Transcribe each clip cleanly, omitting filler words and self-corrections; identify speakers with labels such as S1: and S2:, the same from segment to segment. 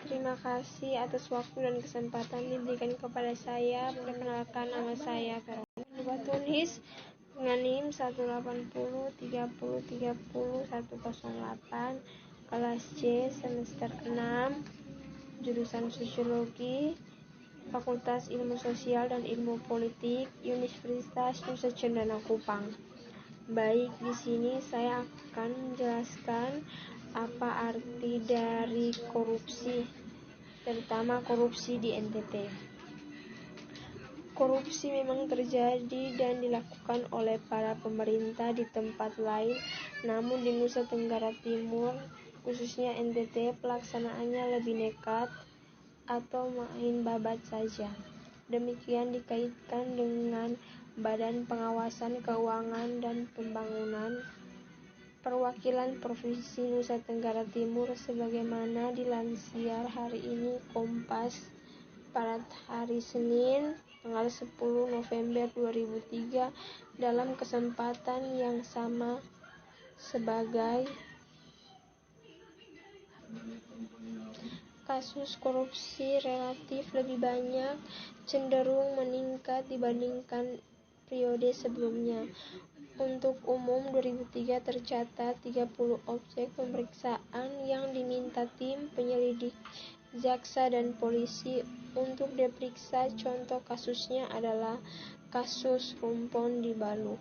S1: Terima kasih atas waktu dan kesempatan diberikan kepada saya. Perkenalkan, nama saya Veronica Tunis dengan NIM 18030303108, kelas C, semester 6, jurusan Sosiologi, Fakultas Ilmu Sosial dan Ilmu Politik, Universitas Nusa Cendana Kupang. Baik, di sini saya akan menjelaskan apa arti dari korupsi, terutama korupsi di NTT. Korupsi memang terjadi dan dilakukan oleh para pemerintah di tempat lain, namun di Nusa Tenggara Timur, khususnya NTT, pelaksanaannya lebih nekat atau main babat saja. Demikian dikaitkan dengan Badan Pengawasan Keuangan dan Pembangunan Perwakilan Provinsi Nusa Tenggara Timur, sebagaimana dilansir hari ini Kompas pada hari Senin tanggal 10 November 2003 dalam kesempatan yang sama sebagai kasus korupsi relatif lebih banyak, cenderung meningkat dibandingkan periode sebelumnya. Untuk umum 2003 tercatat 30 objek pemeriksaan yang diminta tim penyelidik, jaksa dan polisi untuk diperiksa. Contoh kasusnya adalah kasus Rumpon di Balu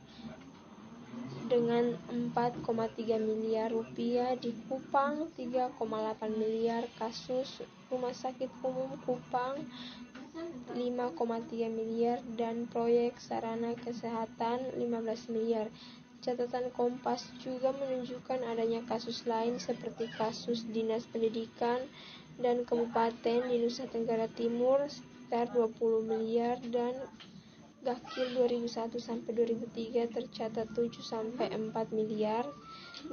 S1: dengan 4,3 miliar rupiah, di Kupang 3,8 miliar, kasus Rumah Sakit Umum Kupang 5,3 miliar, dan proyek sarana kesehatan 15 miliar. Catatan Kompas juga menunjukkan adanya kasus lain seperti kasus Dinas Pendidikan dan Kabupaten di Nusa Tenggara Timur sekitar 20 miliar dan Gakil 2001-2003 tercatat 7-4 miliar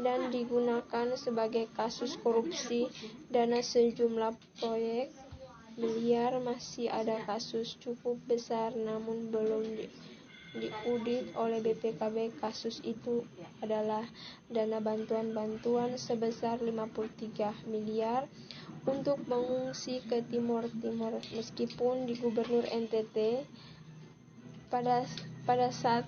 S1: dan digunakan sebagai kasus korupsi dana sejumlah proyek miliar. Masih ada kasus cukup besar namun belum diaudit oleh BPKB. Kasus itu adalah dana bantuan sebesar 53 miliar untuk mengungsi ke Timor. Meskipun di Gubernur NTT pada saat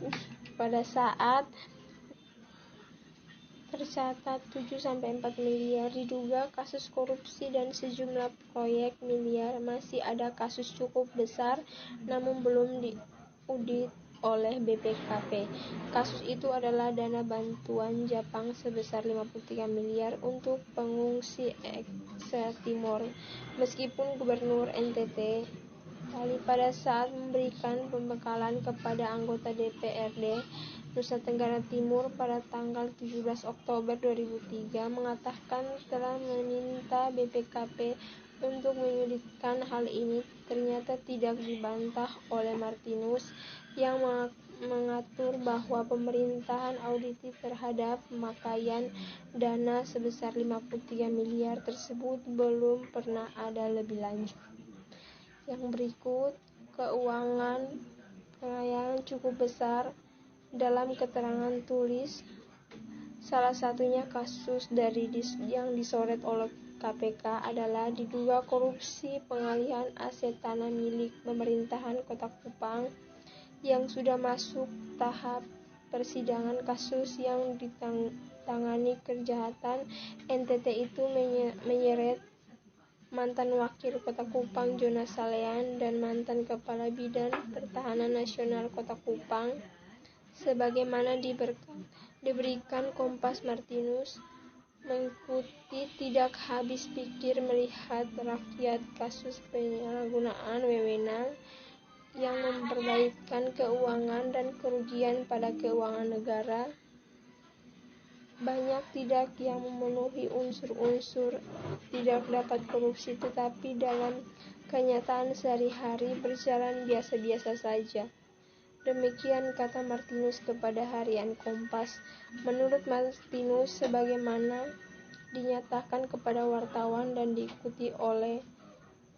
S1: tercatat 7-4 miliar diduga kasus korupsi dan sejumlah proyek miliar, masih ada kasus cukup besar namun belum diaudit oleh BPKP. Kasus itu adalah dana bantuan Jepang sebesar 53 miliar untuk pengungsi eks-Timor. Meskipun Gubernur NTT pada saat memberikan pembekalan kepada anggota DPRD Nusa Tenggara Timur pada tanggal 17 Oktober 2003 mengatakan telah meminta BPKP untuk menyelidikkan hal ini, ternyata tidak dibantah oleh Martinus yang mengatur bahwa pemerintahan auditif terhadap pemakaian dana sebesar 53 miliar tersebut belum pernah ada lebih lanjut. Yang berikut keuangan pengayaan cukup besar dalam keterangan tulis. Salah satunya kasus yang disorot oleh KPK adalah diduga korupsi pengalihan aset tanah milik pemerintahan Kota Kupang yang sudah masuk tahap persidangan. Kasus yang ditangani kejahatan NTT itu menyeret mantan Wakil Kota Kupang Jonas Salean dan mantan Kepala Bidang Pertahanan Nasional Kota Kupang. Sebagaimana diberikan Kompas, Martinus mengikuti tidak habis pikir melihat rakyat kasus penyalahgunaan wewenang yang memperbaikan keuangan dan kerugian pada keuangan negara. Banyak tidak yang memenuhi unsur-unsur tidak dapat korupsi, tetapi dalam kenyataan sehari-hari berjalan biasa-biasa saja. Demikian kata Martinus kepada harian Kompas. Menurut Martinus, sebagaimana dinyatakan kepada wartawan dan diikuti oleh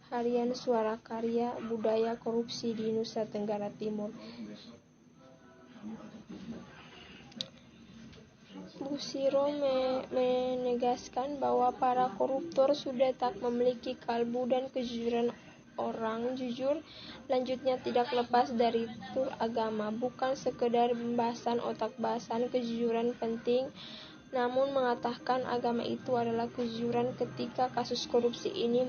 S1: harian Suara Karya, budaya korupsi di Nusa Tenggara Timur Busiro menegaskan bahwa para koruptor sudah tak memiliki kalbu dan kejujuran orang jujur. Lanjutnya, tidak lepas dari itu agama bukan sekedar pembahasan otak-bahasan kejujuran penting, namun mengatakan agama itu adalah kejujuran ketika kasus korupsi ini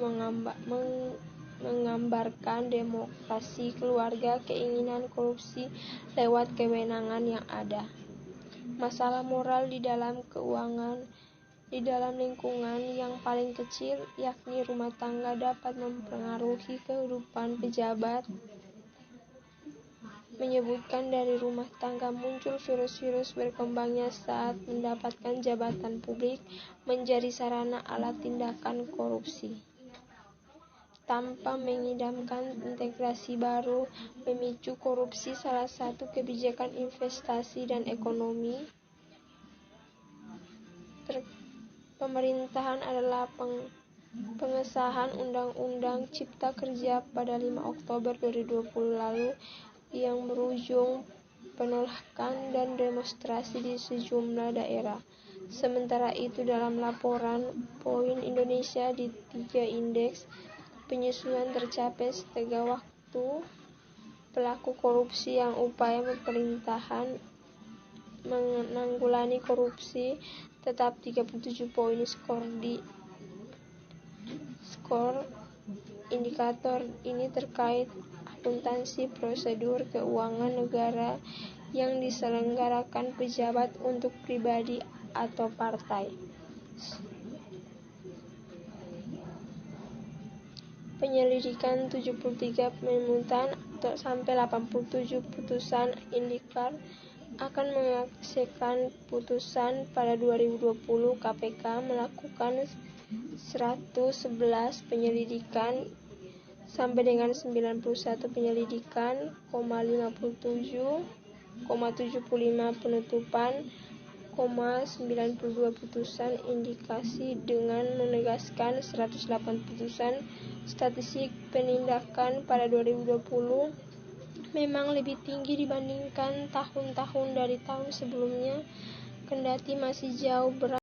S1: menggambarkan demokrasi keluarga, keinginan korupsi lewat kewenangan yang ada. Masalah moral di dalam keuangan di dalam lingkungan yang paling kecil, yakni rumah tangga, dapat mempengaruhi kehidupan pejabat. Menyebutkan dari rumah tangga muncul virus-virus berkembangnya saat mendapatkan jabatan publik menjadi sarana alat tindakan korupsi. Tanpa mengidamkan integrasi baru memicu korupsi, salah satu kebijakan investasi dan ekonomi pemerintahan adalah pengesahan Undang-Undang Cipta Kerja pada 5 Oktober 2020 lalu yang berujung penolakan dan demonstrasi di sejumlah daerah. Sementara itu, dalam laporan poin Indonesia di 3 indeks penyusunan tercapai setengah waktu pelaku korupsi yang upaya pemerintahan menanggulangi korupsi tetap 37 poin skor indikator ini terkait akuntansi prosedur keuangan negara yang diselenggarakan pejabat untuk pribadi atau partai. Penyelidikan 73 penuntutan sampai 87 putusan indikar akan menghasilkan putusan. Pada 2020 KPK melakukan 111 penyelidikan sampai dengan 91 penyelidikan, 57,75 penutupan, 92 putusan indikasi dengan menegaskan 108 putusan. Statistik penindakan pada 2020 memang lebih tinggi dibandingkan tahun-tahun dari tahun sebelumnya, kendati masih jauh